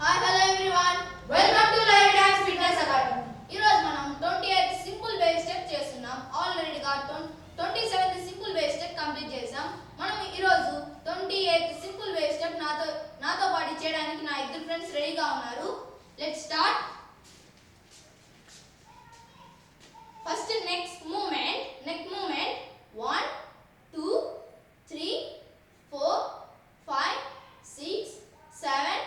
Hi hello everyone welcome to live dance fitness academy. ఈ రోజు మనం 28th సింపుల్ బేస్ స్టెప్ చేస్తున్నాం. ఆల్రెడీగా 27th simple base step complete చేసాం. మనం ఈ రోజు 28th సింపుల్ బేస్ స్టెప్ నాతో పాటు చేయడానికి నా ఇద్దరు ఫ్రెండ్స్ రెడీగా ఉన్నారు. Let's start. First neck movement 1 2 3 4 5 6 7